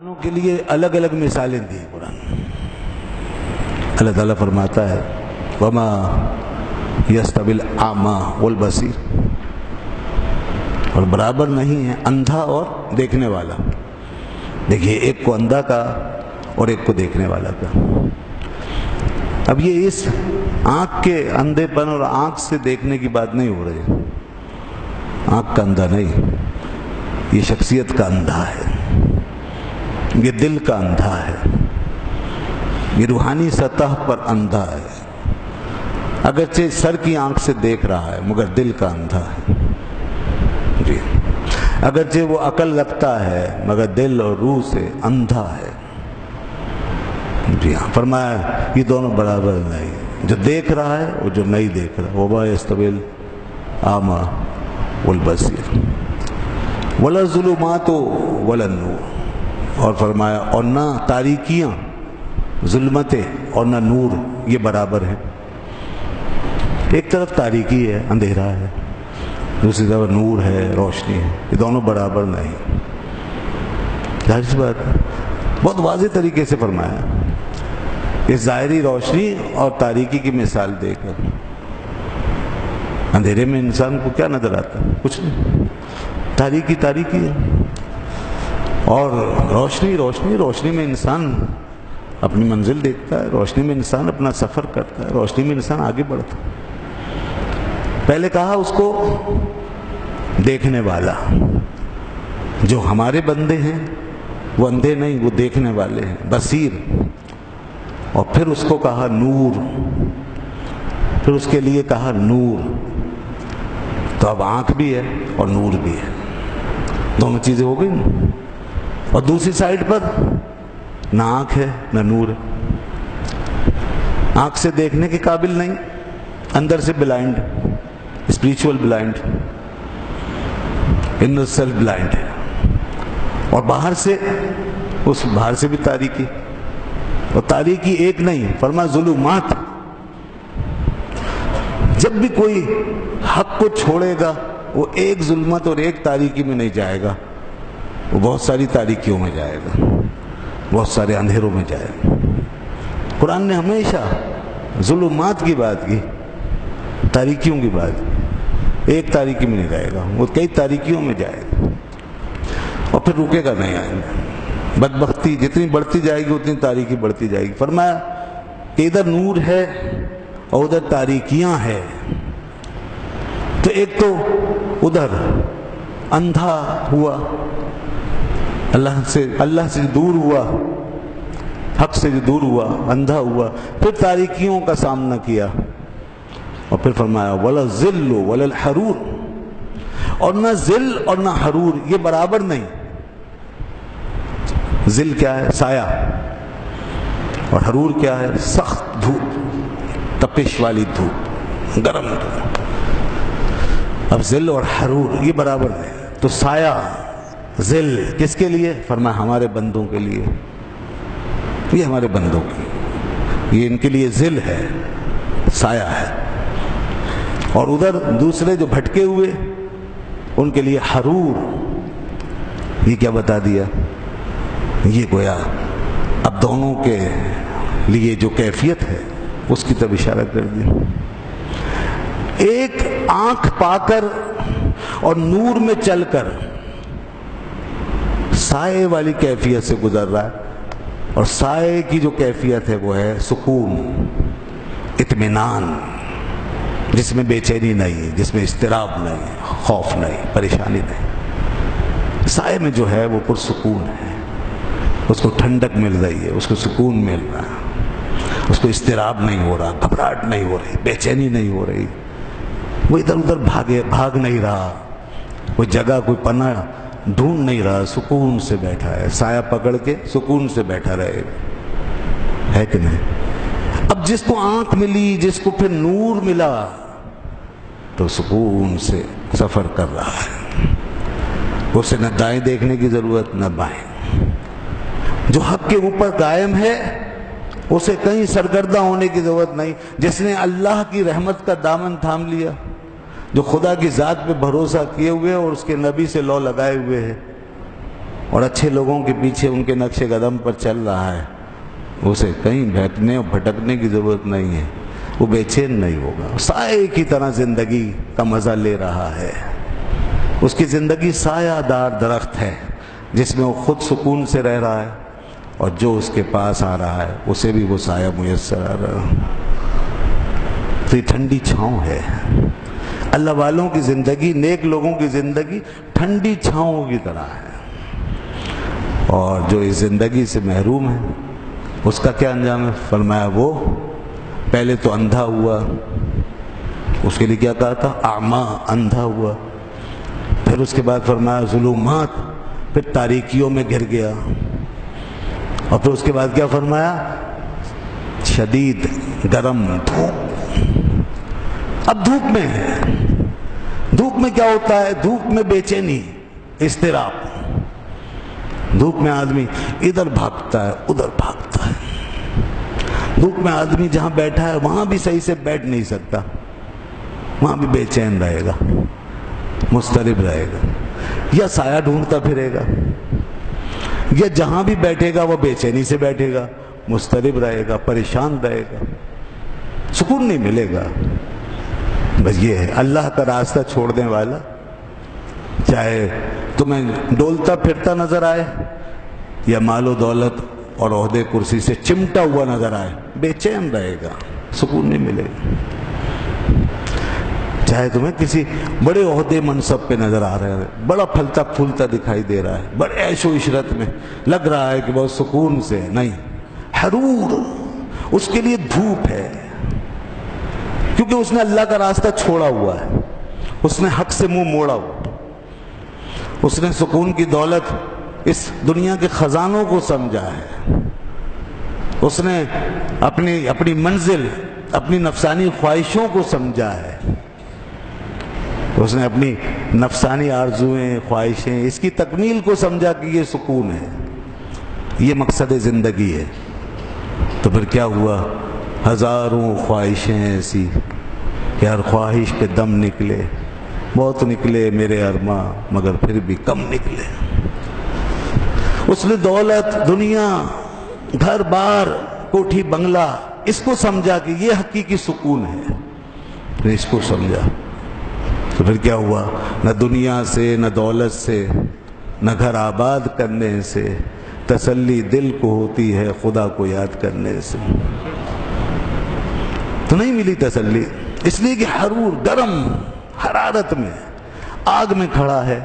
کے لیے الگ الگ مثالیں دی قرآن۔ اللہ تعالیٰ فرماتا ہے وما یستوی الاعمی والبصیر، اور برابر نہیں ہے اندھا اور دیکھنے والا۔ دیکھیے ایک کو اندھا کا اور ایک کو دیکھنے والا کا۔ اب یہ اس آنکھ کے اندھے پن اور آنکھ سے دیکھنے کی بات نہیں ہو رہی، آنکھ کا اندھا نہیں، یہ شخصیت کا اندھا ہے، یہ دل کا اندھا ہے، یہ روحانی سطح پر اندھا ہے۔ اگرچہ سر کی آنکھ سے دیکھ رہا ہے مگر دل کا اندھا ہے جی۔ اگرچہ وہ عقل رکھتا ہے مگر دل اور روح سے اندھا ہے جی ہاں۔ فرمایا یہ دونوں برابر نہیں، جو دیکھ رہا ہے اور جو نہیں دیکھ رہا۔ وما یستوی الاعمی والبصیر ولا الظلمات ولا النور، اور فرمایا اور نہ تاریکیاں، ظلمتیں اور نہ نور یہ برابر ہیں۔ ایک طرف تاریکی ہے، اندھیرا ہے، دوسری طرف نور ہے، روشنی ہے، یہ دونوں برابر نہیں۔ ظاہر سی بات ہے، بہت واضح طریقے سے فرمایا۔ یہ ظاہری روشنی اور تاریکی کی مثال دے کر اندھیرے میں انسان کو کیا نظر آتا ہے؟ کچھ نہیں، تاریکی تاریکی ہے، اور روشنی روشنی، روشنی میں انسان اپنی منزل دیکھتا ہے، روشنی میں انسان اپنا سفر کرتا ہے، روشنی میں انسان آگے بڑھتا ہے۔ پہلے کہا اس کو دیکھنے والا، جو ہمارے بندے ہیں وہ اندھے نہیں، وہ دیکھنے والے ہیں، بصیر۔ اور پھر اس کو کہا نور، پھر اس کے لیے کہا نور۔ تو اب آنکھ بھی ہے اور نور بھی ہے، دونوں چیزیں ہو گئی نا۔ اور دوسری سائڈ پر نہ آنکھ ہے نہ نور ہے، آنکھ سے دیکھنے کے قابل نہیں، اندر سے blind, spiritual blind, inner self blind ہے، اور باہر سے، اس باہر سے بھی تاریکی، اور تاریکی ایک نہیں، فرما ظلمات۔ جب بھی کوئی حق کو چھوڑے گا وہ ایک ظلمت اور ایک تاریکی میں نہیں جائے گا، وہ بہت ساری تاریکیوں میں جائے گا، بہت سارے اندھیروں میں جائے گا۔ قرآن نے ہمیشہ ظلمات کی بات کی، تاریکیوں کی بات کی، ایک تاریکی میں نہیں رہے گا، وہ کئی تاریکیوں میں جائے گا، اور پھر رکے گا نہیں آئے گا۔ بدبختی جتنی بڑھتی جائے گی اتنی تاریکی بڑھتی جائے گی۔ فرمایا کہ ادھر نور ہے اور ادھر تاریکیاں ہے، تو ایک تو ادھر اندھا ہوا، اللہ سے دور ہوا، حق سے دور ہوا، اندھا ہوا، پھر تاریکیوں کا سامنا کیا، اور پھر فرمایا ولا الظل ولا الحرور، اور نہ ظل اور نہ حرور یہ برابر نہیں۔ ظل کیا ہے؟ سایہ، اور حرور کیا ہے؟ سخت دھوپ، تپش والی دھوپ، گرم دھوپ۔ اب ظل اور حرور یہ برابر نہیں، تو سایہ ظل کس کے لیے؟ فرمایا ہمارے بندوں کے لیے، یہ ہمارے بندوں کی، یہ ان کے لیے ظل ہے، سایہ ہے۔ اور ادھر دوسرے جو بھٹکے ہوئے ان کے لیے حرور۔ یہ کیا بتا دیا؟ یہ گویا اب دونوں کے لیے جو کیفیت ہے اس کی طرف اشارہ کر دیا۔ ایک آنکھ پا کر اور نور میں چل کر سائے والی کیفیت سے گزر رہا ہے، اور سائے کی جو کیفیت ہے وہ ہے سکون، اطمینان، جس میں بے چینی نہیں، جس میں اضطراب نہیں، خوف نہیں، پریشانی نہیں۔ سائے میں جو ہے وہ پرسکون ہے، اس کو ٹھنڈک مل رہی ہے، اس کو سکون مل رہا ہے، اس کو اضطراب نہیں ہو رہا، گھبراہٹ نہیں ہو رہی، بے چینی نہیں ہو رہی، وہ ادھر ادھر بھاگ نہیں رہا، کوئی جگہ کوئی پناہ ڈھونڈ نہیں رہا، سکون سے بیٹھا ہے، سایہ پکڑ کے سکون سے بیٹھا رہے، ہے کہ نہیں؟ اب جس کو آنکھ ملی، جس کو پھر نور ملا، تو سکون سے سفر کر رہا ہے، اسے نہ دائیں دیکھنے کی ضرورت نہ بائیں۔ جو حق کے اوپر قائم ہے اسے کہیں سرگردہ ہونے کی ضرورت نہیں۔ جس نے اللہ کی رحمت کا دامن تھام لیا، جو خدا کی ذات پہ بھروسہ کیے ہوئے اور اس کے نبی سے لو لگائے ہوئے ہے، اور اچھے لوگوں کے پیچھے ان کے نقش قدم پر چل رہا ہے، اسے کہیں بہکنے اور بھٹکنے کی ضرورت نہیں ہے، وہ بے چین نہیں ہوگا، سائے کی طرح زندگی کا مزہ لے رہا ہے۔ اس کی زندگی سایہ دار درخت ہے جس میں وہ خود سکون سے رہ رہا ہے، اور جو اس کے پاس آ رہا ہے اسے بھی وہ سایہ میسر آ رہا ہے۔ تو یہ ٹھنڈی چھاؤں ہے۔ اللہ والوں کی زندگی، نیک لوگوں کی زندگی ٹھنڈی چھاؤں کی طرح ہے، اور جو اس زندگی سے محروم ہے اس کا کیا انجام ہے؟ فرمایا وہ پہلے تو اندھا ہوا، اس کے لیے کیا کہا تھا؟ اعمیٰ، اندھا ہوا۔ پھر اس کے بعد فرمایا ظلمات، پھر تاریکیوں میں گر گیا، اور پھر اس کے بعد کیا فرمایا؟ شدید گرم دھوپ۔ اب دھوپ میں ہے، دھوپ میں کیا ہوتا ہے؟ دھوپ میں بے چینی، اضطراب، دھوپ میں آدمی ادھر بھاگتا ہے ادھر بھاگتا ہے، دھوپ میں آدمی جہاں بیٹھا ہے وہاں بھی صحیح سے بیٹھ نہیں سکتا، وہاں بھی بے چین رہے گا، مضطرب رہے گا، یا سایہ ڈھونڈتا پھرے گا، یا جہاں بھی بیٹھے گا وہ بے چینی سے بیٹھے گا، مضطرب رہے گا، پریشان رہے گا، سکون نہیں ملے گا۔ بس یہ ہے اللہ کا راستہ چھوڑنے والا، چاہے تمہیں ڈولتا پھرتا نظر آئے یا مال و دولت اور عہدے کرسی سے چمٹا ہوا نظر آئے، بے چین رہے گا، سکون نہیں ملے گا۔ چاہے تمہیں کسی بڑے عہدے منصب پہ نظر آ رہا ہے، بڑا پھلتا پھولتا دکھائی دے رہا ہے، بڑے عیش و عشرت میں لگ رہا ہے کہ بہت سکون سے، نہیں، حرور اس کے لیے دھوپ ہے، کیونکہ اس نے اللہ کا راستہ چھوڑا ہوا ہے، اس نے حق سے منہ موڑا ہوا، اس نے سکون کی دولت، اس دنیا کے خزانوں کو سمجھا ہے، اس نے اپنی منزل، اپنی نفسانی خواہشوں کو سمجھا ہے، اس نے اپنی نفسانی آرزویں، خواہشیں، اس کی تکمیل کو سمجھا کہ یہ سکون ہے، یہ مقصد زندگی ہے۔ تو پھر کیا ہوا؟ ہزاروں خواہشیں ایسی کہ ہر خواہش پہ دم نکلے، بہت نکلے میرے ارماں مگر پھر بھی کم نکلے۔ اس نے دولت، دنیا، گھر بار، کوٹھی بنگلہ، اس کو سمجھا کہ یہ حقیقی سکون ہے، اس کو سمجھا۔ تو پھر کیا ہوا؟ نہ دنیا سے، نہ دولت سے، نہ گھر آباد کرنے سے تسلی دل کو ہوتی ہے خدا کو یاد کرنے سے۔ تو نہیں ملی تسلی، اس لیے کہ حرور، گرم حرارت میں، آگ میں کھڑا ہے،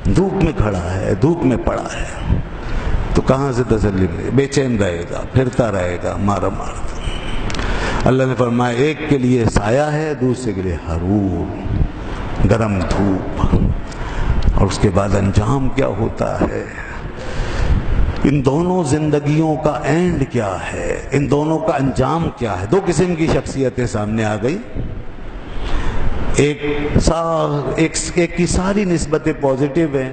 دھوپ میں کھڑا ہے، دھوپ میں پڑا ہے، تو کہاں سے تسلی ملے؟ بے چین رہے گا، پھرتا رہے گا، مارا مارتا۔ اللہ نے فرمایا ایک کے لیے سایہ ہے، دوسرے کے لیے حرور، گرم دھوپ۔ اور اس کے بعد انجام کیا ہوتا ہے؟ ان دونوں زندگیوں کا اینڈ کیا ہے؟ ان دونوں کا انجام کیا ہے؟ دو قسم کی شخصیتیں سامنے آ گئی، ایک کی ساری نسبتیں پازیٹیو ہیں،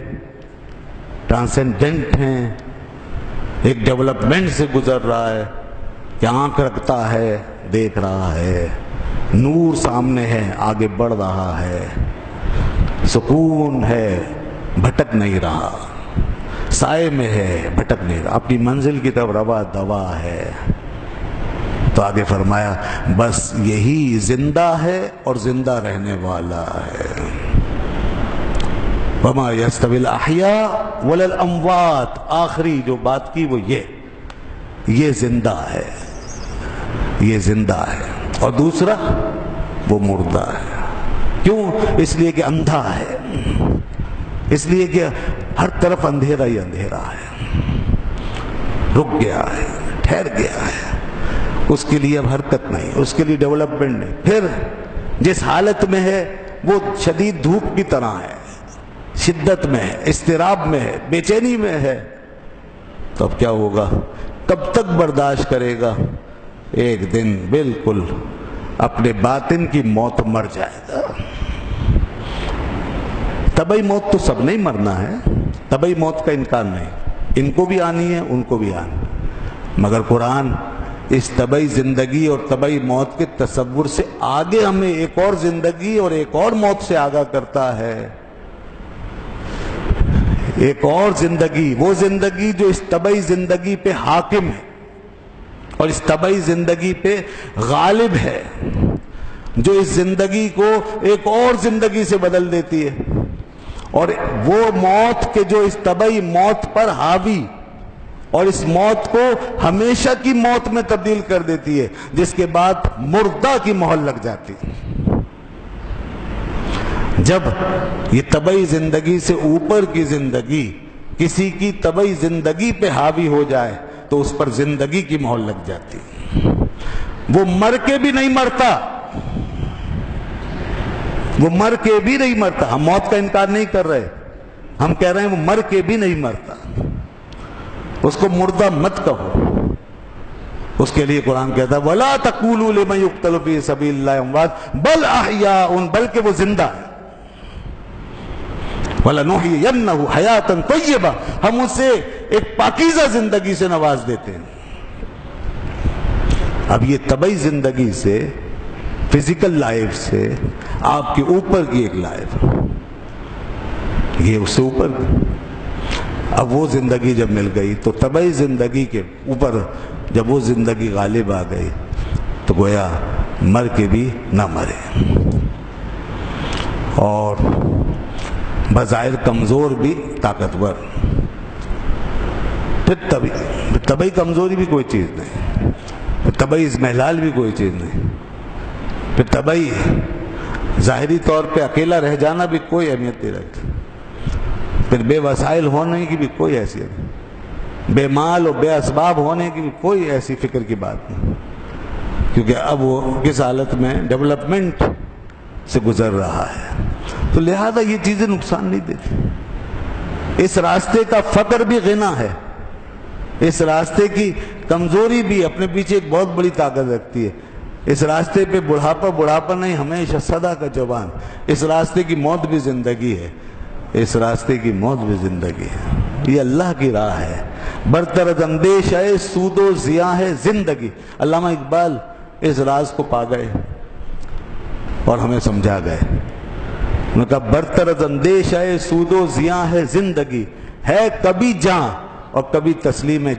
ٹرانسینڈنٹ ہیں، ایک ڈیولپمنٹ سے گزر رہا ہے کہ آنکھ رکھتا ہے، دیکھ رہا ہے، نور سامنے ہے، آگے بڑھ رہا ہے، سکون ہے، بھٹک نہیں رہا، سائے میں ہے، بھٹک نہیں رہا، اپنی منزل کی طرف روا دوا ہے۔ تو آگے فرمایا بس یہی زندہ ہے اور زندہ رہنے والا ہے۔ وَمَا يَسْتَوِي الْأَحْيَاءُ وَلَا الْأَمْوَاتُ، آخری جو بات کی وہ یہ زندہ ہے، یہ زندہ ہے، اور دوسرا وہ مردہ ہے۔ کیوں؟ اس لیے کہ اندھا ہے، اس لیے کہ ہر طرف اندھیرا ہی اندھیرا ہے، رک گیا ہے، ٹھہر گیا ہے، اس کے لیے اب حرکت نہیں، اس کے لیے ڈیولپمنٹ نہیں۔ پھر جس حالت میں ہے وہ شدید دھوپ کی طرح ہے، شدت میں ہے، اضطراب میں ہے، بے چینی میں ہے، تو اب کیا ہوگا؟ کب تک برداشت کرے گا؟ ایک دن بالکل اپنے باطن کی موت مر جائے گا۔ طبعی موت تو سب نہیں مرنا ہے، طبعی موت کا انکار نہیں، ان کو بھی آنی ہے، ان کو بھی آنی ہے، مگر قرآن اس طبعی زندگی اور طبعی موت کے تصور سے آگے ہمیں ایک اور زندگی اور ایک اور موت سے آگاہ کرتا ہے۔ ایک اور زندگی، وہ زندگی جو اس طبعی زندگی پہ حاکم ہے اور اس طبعی زندگی پہ غالب ہے، جو اس زندگی کو ایک اور زندگی سے بدل دیتی ہے، اور وہ موت کے جو اس طبعی موت پر حاوی اور اس موت کو ہمیشہ کی موت میں تبدیل کر دیتی ہے، جس کے بعد مردہ کی مہر لگ جاتی ہے۔ جب یہ طبعی زندگی سے اوپر کی زندگی کسی کی طبعی زندگی پہ حاوی ہو جائے تو اس پر زندگی کی مہر لگ جاتی ہے۔ وہ مر کے بھی نہیں مرتا، وہ مر کے بھی نہیں مرتا۔ ہم موت کا انکار نہیں کر رہے، ہم کہہ رہے ہیں وہ مر کے بھی نہیں مرتا۔ اس کو مردہ مت کہو، اس کے لیے قرآن کہتا ہے وَلَا تَقُولُوا لِمَن يُقْتَلُ فِي سَبِيلِ اللَّهِ أَمْوَاتٌ بَلْ أَحْيَاءٌ، بلکہ وہ زندہ ہے۔ وَلَنُحْيِيَنَّهُ حَيَاةً طَيِّبَةً، ہم اسے ایک پاکیزہ زندگی سے نواز دیتے ہیں۔ اب یہ طبعی زندگی سے، فزیکل لائف سے آپ کے اوپر کی ایک لائف، یہ اس سے اوپر کی۔ اب وہ زندگی جب مل گئی تو طبعی زندگی کے اوپر جب وہ زندگی غالب آ گئی تو گویا مر کے بھی نہ مرے، اور بظاہر کمزور بھی طاقتور۔ پھر طبعی کمزوری بھی کوئی چیز نہیں، پھر طبعی اضمحلال بھی کوئی چیز نہیں، پھر طبعی ظاہری طور پہ اکیلا رہ جانا بھی کوئی اہمیت نہیں رکھتی، پھر بے وسائل ہونے کی بھی کوئی حیثیت نہیں، بے مال اور بے اسباب ہونے کی بھی کوئی ایسی فکر کی بات نہیں، کیونکہ اب وہ کس حالت میں ڈیولپمنٹ سے گزر رہا ہے، تو لہذا یہ چیزیں نقصان نہیں دیتی۔ اس راستے کا فقر بھی غنا ہے، اس راستے کی کمزوری بھی اپنے پیچھے ایک بہت بڑی طاقت رکھتی ہے۔ اس راستے پہ بڑھاپا نہیں، ہمیشہ سدا کا جوان۔ اس راستے کی موت بھی زندگی ہے، اس راستے کی موت بھی زندگی ہے۔ یہ اللہ کی راہ ہے، برطرز اندیش ہے، سود و ضیاء ہے زندگی۔ علامہ اقبال اس راز کو پا گئے اور ہمیں سمجھا گئے۔ انہوں نے کہا برطرز اندیش ہے، سود و ضیاء ہے زندگی، ہے کبھی جاں اور کبھی تسلیم جاں۔